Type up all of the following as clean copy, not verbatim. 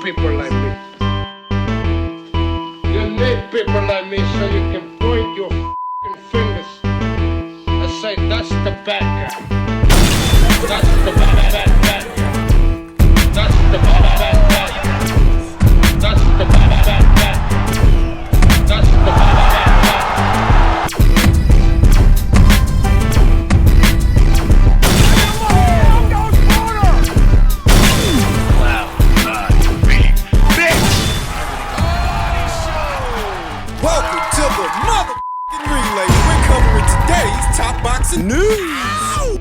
people like me. You need people like me so you can point your f***ing fingers and say, that's the bad guy. That's the bad guy. That's the bad guy. That's the bad guy. That's the bad guy. News.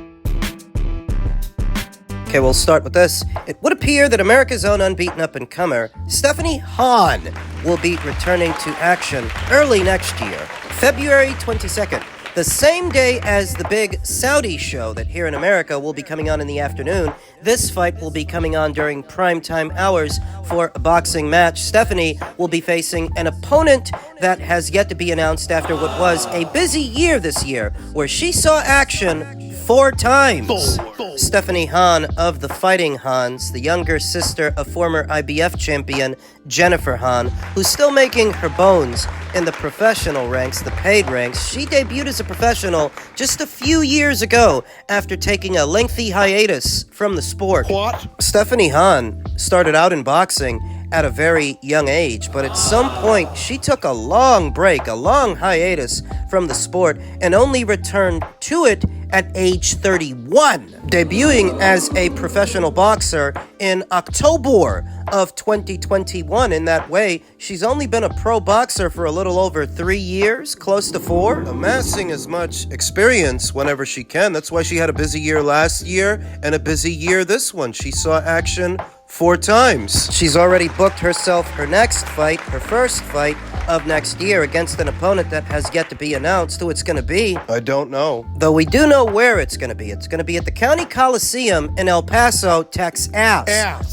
Okay, we'll start with this. It would appear that America's own unbeaten up-and-comer, Stephanie Han, will be returning to action early next year, February 22nd, the same day as the big Saudi show that here in America will be coming on in the afternoon. This fight will be coming on during primetime hours for a boxing match. Stephanie will be facing an opponent that has yet to be announced after what was a busy year this year, where she saw action 4 times. Stephanie Han of the Fighting Hans, the younger sister of former IBF champion Jennifer Han, who's still making her bones in the professional ranks, the paid ranks. She debuted as a professional just a few years ago after taking a lengthy hiatus from the sport. What? Stephanie Han started out in boxing at a very young age, but at some point she took a long break, a long hiatus from the sport, and only returned to it at age 31, debuting as a professional boxer in October of 2021. In that way, she's only been a pro boxer for a little over 3 years, close to 4, amassing as much experience whenever she can. That's why she had a busy year last year and a busy year this one. She saw action 4 times. She's already booked herself her next fight, her first fight of next year, against an opponent that has yet to be announced. Who it's going to be, I don't know. Though we do know where it's going to be. It's going to be at the County Coliseum in El Paso, Texas,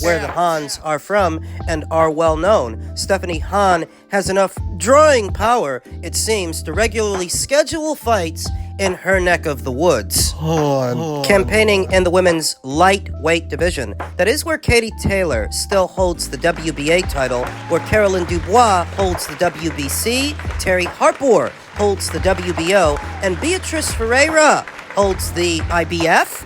where the Hans are from and are well known. Stephanie Han has enough drawing power, it seems, to regularly schedule fights in her neck of the woods. Campaigning in the women's lightweight division. That is where Katie Taylor still holds the WBA title, where Caroline Dubois holds the WBC, Terry Harper holds the WBO, and Beatrice Ferreira holds the IBF.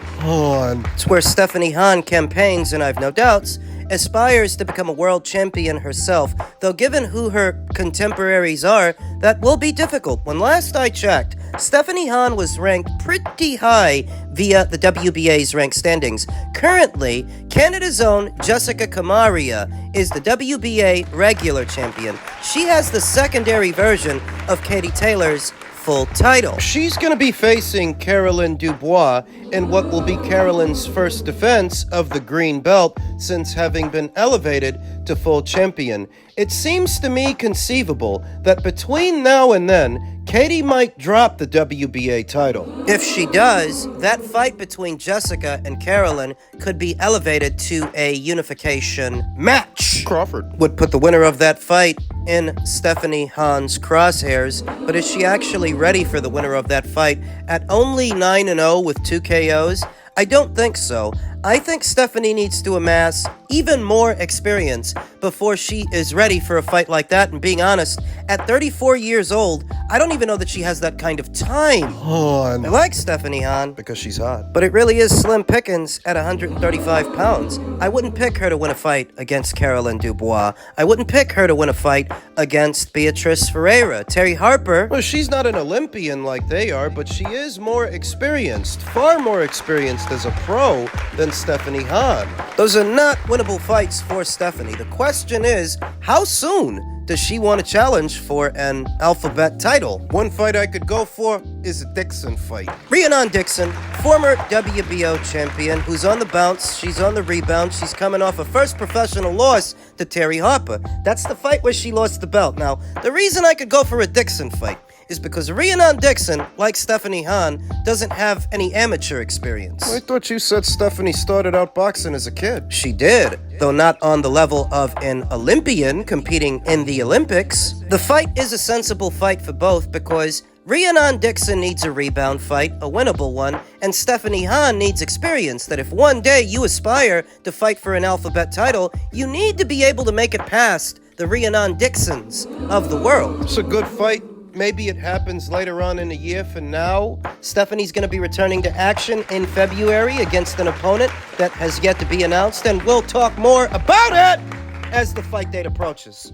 It's where Stephanie Han campaigns, and I've no doubts aspires to become a world champion herself, though given who her contemporaries are, that will be difficult. When last I checked, Stephanie Han was ranked pretty high via the WBA's rank standings. Currently, Canada's own Jessica Kamaria is the WBA regular champion. She has the secondary version of Katie Taylor's full title. She's going to be facing Caroline Dubois in what will be Caroline's first defense of the green belt since having been elevated to full champion. It seems to me conceivable that between now and then, Katie might drop the WBA title. If she does, that fight between Jessica and Caroline could be elevated to a unification match. Crawford would put the winner of that fight in Stephanie Han's crosshairs, but is she actually ready for the winner of that fight at only 9-0 with 2 KOs? I don't think so. I think Stephanie needs to amass even more experience before she is ready for a fight like that. And being honest, at 34 years old, I don't even know that she has that kind of time. I like Stephanie Han because she's hot, but it really is slim pickings at 135 pounds. I wouldn't pick her to win a fight against Caroline Dubois. I wouldn't pick her to win a fight against Beatrice Ferreira. Terry Harper, well, she's not an Olympian like they are, but she is more experienced, far more experienced as a pro than Stephanie Han. Those are not winnable fights for Stephanie. The question is, how soon does she want to challenge for an alphabet title? One fight I could go for is a Dixon fight. Rhiannon Dixon, former WBO champion, who's on the bounce, she's on the rebound, she's coming off a first professional loss to Terry Harper. That's the fight where she lost the belt. Now, the reason I could go for a Dixon fight is because Rhiannon Dixon, like Stephanie Han, doesn't have any amateur experience. I thought you said Stephanie started out boxing as a kid. She did, though not on the level of an Olympian competing in the Olympics. The fight is a sensible fight for both because Rhiannon Dixon needs a rebound fight, a winnable one, and Stephanie Han needs experience that if one day you aspire to fight for an alphabet title, you need to be able to make it past the Rhiannon Dixons of the world. It's a good fight. Maybe it happens later on in the year. For now, Stephanie's going to be returning to action in February against an opponent that has yet to be announced, and we'll talk more about it as the fight date approaches.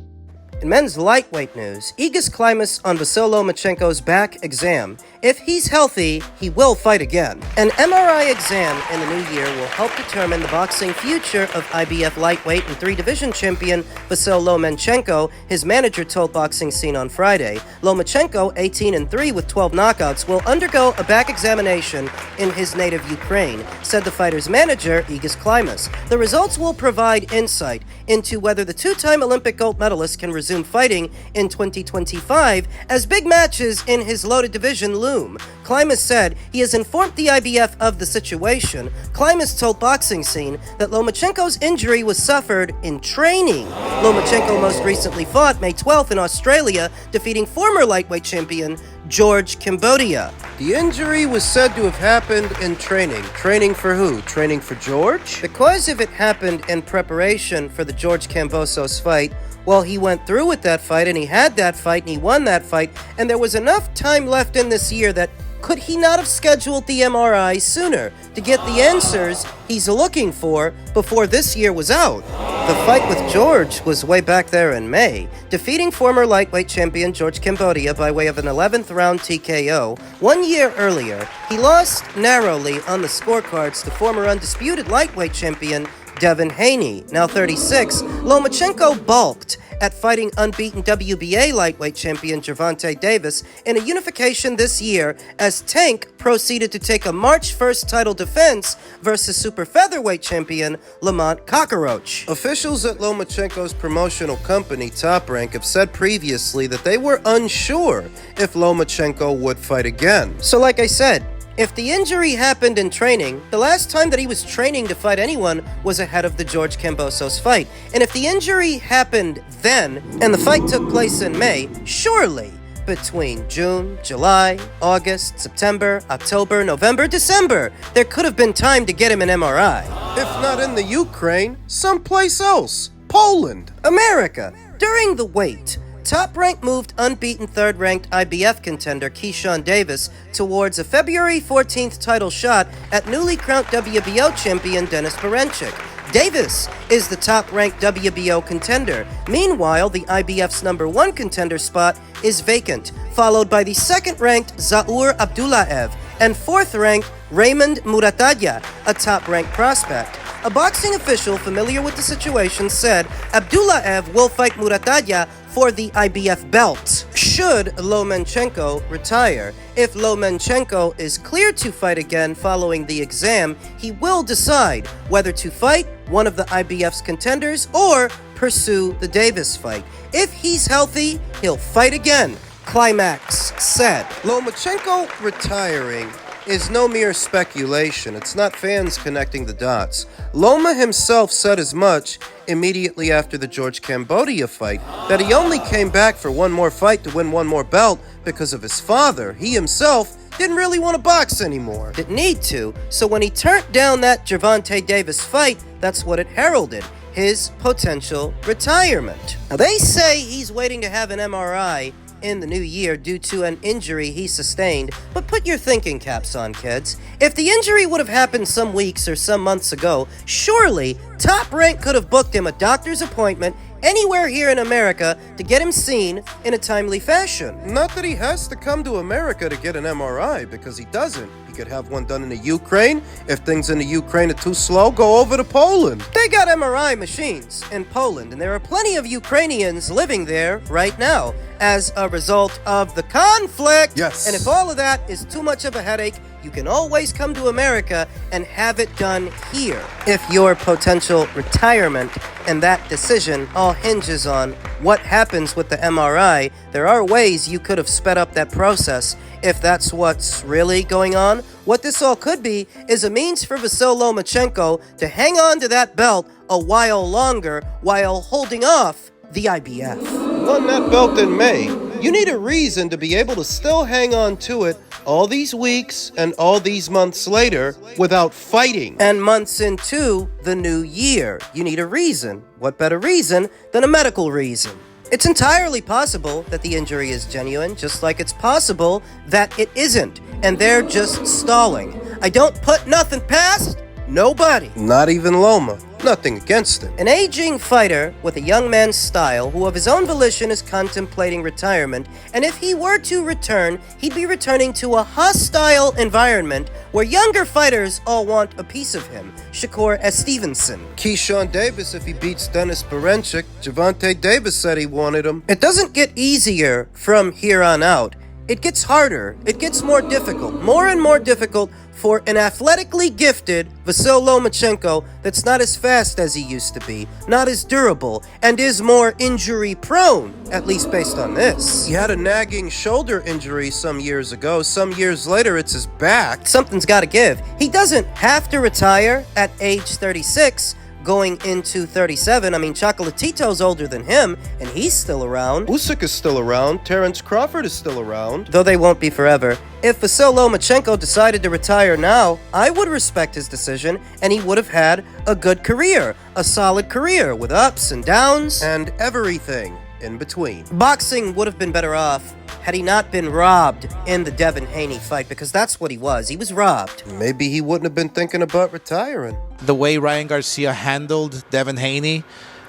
In men's lightweight news, Egis Klimas on Vasyl Lomachenko's back exam. If he's healthy, he will fight again. An MRI exam in the new year will help determine the boxing future of IBF lightweight and three-division champion Vasyl Lomachenko, his manager told Boxing Scene on Friday. Lomachenko, 18-3 with 12 knockouts, will undergo a back examination in his native Ukraine, said the fighter's manager, Egis Klimas. The results will provide insight into whether the two-time Olympic gold medalist can resume fighting in 2025 as big matches in his loaded division loom. Klimas said he has informed the IBF of the situation. Klimas told Boxing Scene that Lomachenko's injury was suffered in training. Lomachenko most recently fought May 12th in Australia, defeating former lightweight champion George Cambodia. the injury was said to have happened in training. Training for who? Training for George? Because if it happened in preparation for the George Kambosos fight, well, he went through with that fight, and he had that fight, and he won that fight, and there was enough time left in this year that could he not have scheduled the MRI sooner to get the answers he's looking for before this year was out? The fight with George was way back there in May, defeating former lightweight champion George Cambodia by way of an 11th round TKO. 1 year earlier, he lost narrowly on the scorecards to former undisputed lightweight champion Devin Haney, now 36. Lomachenko balked at fighting unbeaten WBA lightweight champion Gervonta Davis in a unification this year as Tank proceeded to take a March 1st title defense versus super featherweight champion Lamont Cockroach. Officials at Lomachenko's promotional company, Top Rank, have said previously that they were unsure if Lomachenko would fight again. So like I said, if the injury happened in training, the last time that he was training to fight anyone was ahead of the George Kambosos fight. And if the injury happened then, and the fight took place in May, surely between June, July, August, September, October, November, December, there could have been time to get him an MRI. If not in the Ukraine, someplace else. Poland. America. During the wait, Top Rank moved unbeaten third-ranked IBF contender Keyshawn Davis towards a February 14th title shot at newly crowned WBO champion Denis Berinchyk. Davis is the top-ranked WBO contender. Meanwhile, the IBF's number one contender spot is vacant, followed by the second-ranked Zaur Abdullaev and fourth-ranked Raymond Muratalla, a top-ranked prospect. A boxing official familiar with the situation said Abdullaev will fight Muratalla for the IBF belt should Lomachenko retire. If Lomachenko is cleared to fight again following the exam, he will decide whether to fight one of the IBF's contenders or pursue the Davis fight. If he's healthy, he'll fight again, Climax said. Lomachenko retiring is no mere speculation. It's not fans connecting the dots. Loma himself said as much immediately after the George Cambodia fight, that he only came back for one more fight to win one more belt because of his father. He himself didn't really want to box anymore. Didn't need to, so when he turned down that Gervonta Davis fight, that's what it heralded, his potential retirement. Now they say he's waiting to have an MRI in the new year due to an injury he sustained, but put your thinking caps on, kids. If the injury would have happened some weeks or some months ago, surely Top Rank could have booked him a doctor's appointment anywhere here in America to get him seen in a timely fashion. Not that he has to come to America to get an MRI, because he doesn't. He could have one done in the Ukraine. If things in the Ukraine are too slow, go over to Poland. They got MRI machines in Poland, and there are plenty of Ukrainians living there right now as a result of the conflict. Yes. And if all of that is too much of a headache, you can always come to America and have it done here. If your potential retirement and that decision all hinges on what happens with the MRI, there are ways you could have sped up that process if that's what's really going on. What this all could be is a means for Vasyl Lomachenko to hang on to that belt a while longer while holding off the IBF. Won that belt in May. You need a reason to be able to still hang on to it all these weeks and all these months later without fighting. And months into the new year, you need a reason. What better reason than a medical reason? It's entirely possible that the injury is genuine, just like it's possible that it isn't, and they're just stalling. I don't put nothing past nobody. Not even Loma. Nothing against him. An aging fighter with a young man's style who of his own volition is contemplating retirement, and if he were to return, he'd be returning to a hostile environment where younger fighters all want a piece of him. Shakur S. Stevenson. Keyshawn Davis, if he beats Dennis Berenchik, Javante Davis said he wanted him. It doesn't get easier from here on out. It gets harder. It gets more difficult. More and more difficult for an athletically gifted Vasyl Lomachenko that's not as fast as he used to be, not as durable, and is more injury prone, at least based on this. He had a nagging shoulder injury some years ago. Some years later, it's his back. Something's got to give. He doesn't have to retire at age 36. Going into 37, I mean, Chocolatito's older than him, and he's still around. Usyk is still around. Terrence Crawford is still around. Though they won't be forever. If Vasyl Lomachenko decided to retire now, I would respect his decision, and he would have had a good career. A solid career with ups and downs. And everything in between. Boxing would have been better off had he not been robbed in the Devin Haney fight, because that's what he was. He was robbed. Maybe he wouldn't have been thinking about retiring. The way Ryan Garcia handled Devin Haney,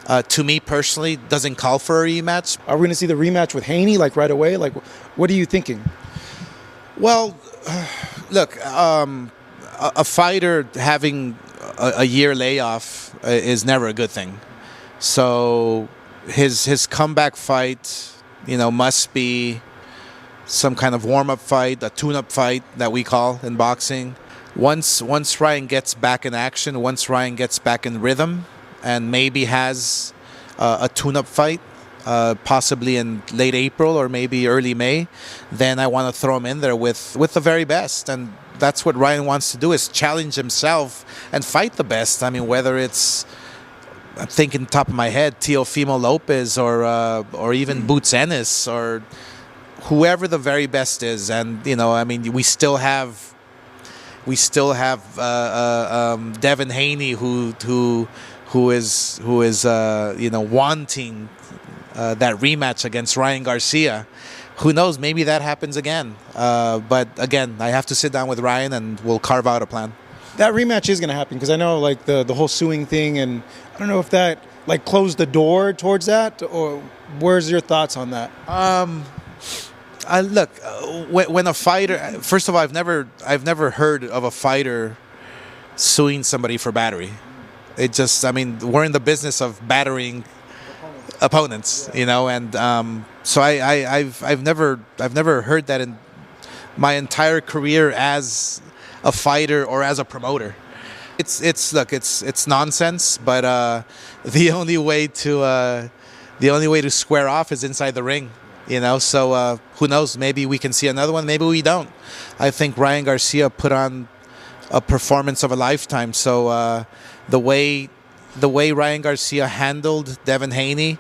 to me personally, doesn't call for a rematch. Are we going to see the rematch with Haney like right away? Like, what are you thinking? Well, look, a fighter having a year layoff is never a good thing. So his comeback fight, must be some kind of warm-up fight, a tune-up fight that we call in boxing. Once Ryan gets back in action, once Ryan gets back in rhythm, and maybe has a tune-up fight, possibly in late April or maybe early May, then I want to throw him in there with the very best. And that's what Ryan wants to do, is challenge himself and fight the best. I mean, whether it's, I'm thinking top of my head, Teofimo Lopez or even Boots Ennis or whoever the very best is. And we still have Devin Haney who is wanting that rematch against Ryan Garcia. Who knows? Maybe that happens again. But again, I have to sit down with Ryan and we'll carve out a plan. That rematch is going to happen because I know like the whole suing thing, and I don't know if that like closed the door towards that, or where's your thoughts on that? Look, when a fighter, first of all, I've never heard of a fighter suing somebody for battery. We're in the business of battering opponents, and so I've never heard that in my entire career as a fighter or as a promoter. It's nonsense, but the only way to square off is inside the ring. So who knows? Maybe we can see another one. Maybe we don't. I think Ryan Garcia put on a performance of a lifetime. So the way Ryan Garcia handled Devin Haney,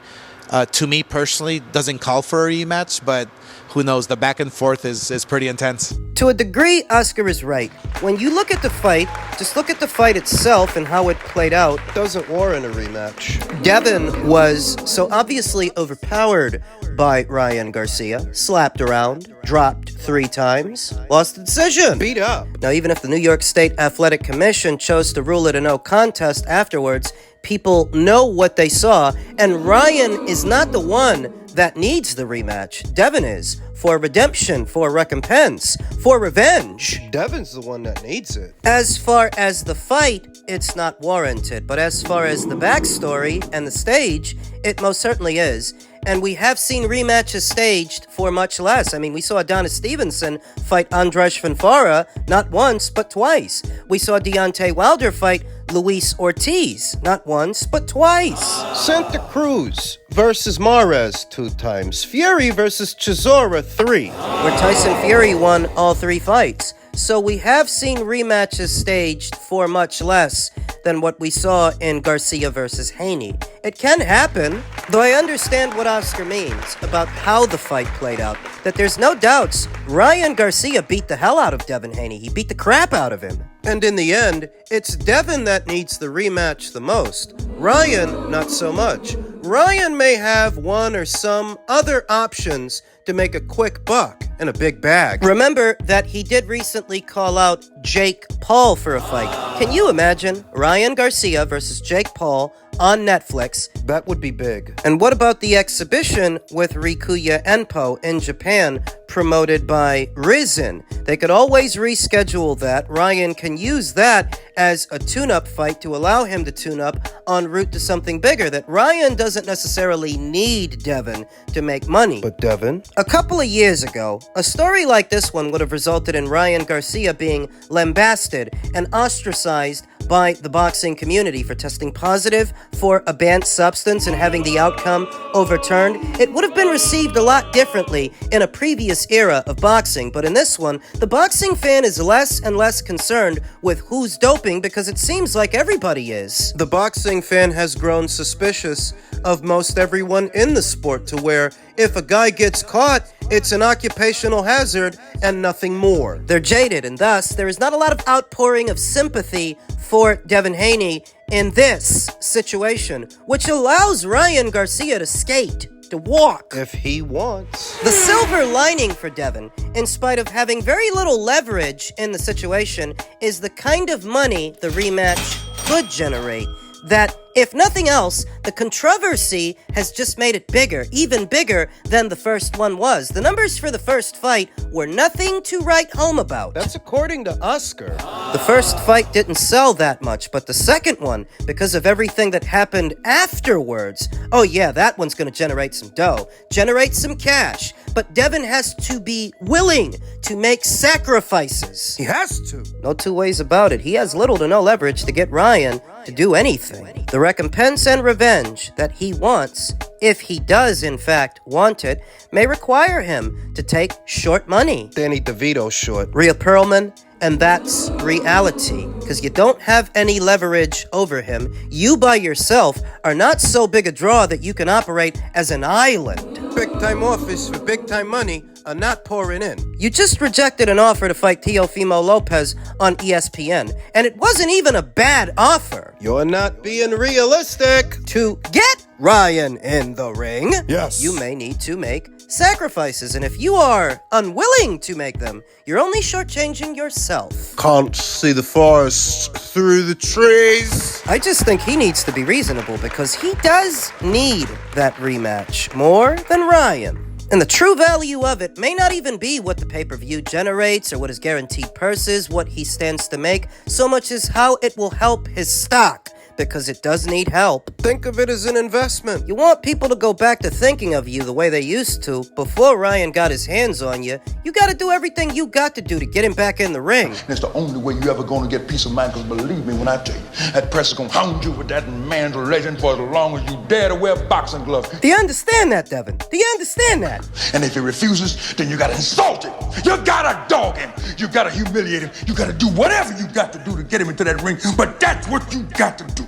to me personally, doesn't call for a rematch. But who knows? The back and forth is pretty intense. To a degree, Oscar is right. When you look at the fight, just look at the fight itself and how it played out. Doesn't warrant a rematch. Devin was so obviously overpowered by Ryan Garcia, slapped around, dropped 3 times, lost the decision. Beat up. Now, even if the New York State Athletic Commission chose to rule it a no contest afterwards, people know what they saw, and Ryan is not the one that needs the rematch. Devin is, for redemption, for recompense, for revenge. Devin's the one that needs it. As far as the fight, it's not warranted, but as far as the backstory and the stage, it most certainly is. And we have seen rematches staged for much less. I mean, we saw Adonis Stevenson fight Andres Fanfara not once, but twice. We saw Deontay Wilder fight Luis Ortiz not once, but twice. Santa Cruz versus Mares 2 times. Fury versus Chisora 3. Where Tyson Fury won all 3 fights. So we have seen rematches staged for much less than what we saw in Garcia versus Haney. It can happen, though I understand what Oscar means about how the fight played out, that there's no doubts Ryan Garcia beat the hell out of Devin Haney. He beat the crap out of him. And in the end, it's Devin that needs the rematch the most. Ryan, not so much. Ryan may have one or some other options to make a quick buck and a big bag. Remember that he did recently call out Jake Paul for a fight. Can you imagine Ryan Garcia versus Jake Paul on Netflix? That would be big. And what about the exhibition with Rikuya Enpo in Japan, promoted by Rizin? They could always reschedule that. Ryan can use that as a tune-up fight to allow him to tune up en route to something bigger, that Ryan doesn't necessarily need Devin to make money. But Devin? A couple of years ago, a story like this one would have resulted in Ryan Garcia being lambasted and ostracized by the boxing community for testing positive for a banned substance and having the outcome overturned. It would have been received a lot differently in a previous era of boxing, but in this one, the boxing fan is less and less concerned with who's doping because it seems like everybody is. The boxing fan has grown suspicious of most everyone in the sport to where if a guy gets caught, it's an occupational hazard and nothing more. They're jaded, and thus there is not a lot of outpouring of sympathy for Devin Haney in this situation, which allows Ryan Garcia to skate, to walk. If he wants. The silver lining for Devin, in spite of having very little leverage in the situation, is the kind of money the rematch could generate. That, if nothing else, the controversy has just made it bigger, even bigger than the first one was. The numbers for the first fight were nothing to write home about. That's according to Oscar. The first fight didn't sell that much, but the second one, because of everything that happened afterwards, oh yeah, that one's gonna generate some dough, generate some cash. But Devin has to be willing to make sacrifices. He has to. No two ways about it. He has little to no leverage to get Ryan to do anything. The recompense and revenge that he wants, if he does in fact want it, may require him to take short money. Danny DeVito short. Rhea Perlman, and that's reality, because you don't have any leverage over him. You by yourself are not so big a draw that you can operate as an island. Big time offers for big time money are not pouring in. You just rejected an offer to fight Teofimo Lopez on ESPN, and it wasn't even a bad offer. You're not being realistic. To get Ryan in the ring, Yes. you may need to make sacrifices, and if you are unwilling to make them, you're only shortchanging yourself. Can't see the forest through the trees. I just think he needs to be reasonable because he does need that rematch more than Ryan. And the true value of it may not even be what the pay-per-view generates or what his guaranteed purse is, what he stands to make, so much as how it will help his stock, because it does need help. Think of it as an investment. You want people to go back to thinking of you the way they used to before Ryan got his hands on you. You gotta do everything you got to do to get him back in the ring. It's the only way you ever gonna get peace of mind, because believe me when I tell you, that press is gonna hound you with that man's legend for as long as you dare to wear boxing gloves. Do you understand that, Devin? Do you understand that? And if he refuses, then you gotta insult him. You gotta dog him. You gotta humiliate him. You gotta do whatever you got to do to get him into that ring, but that's what you got to do.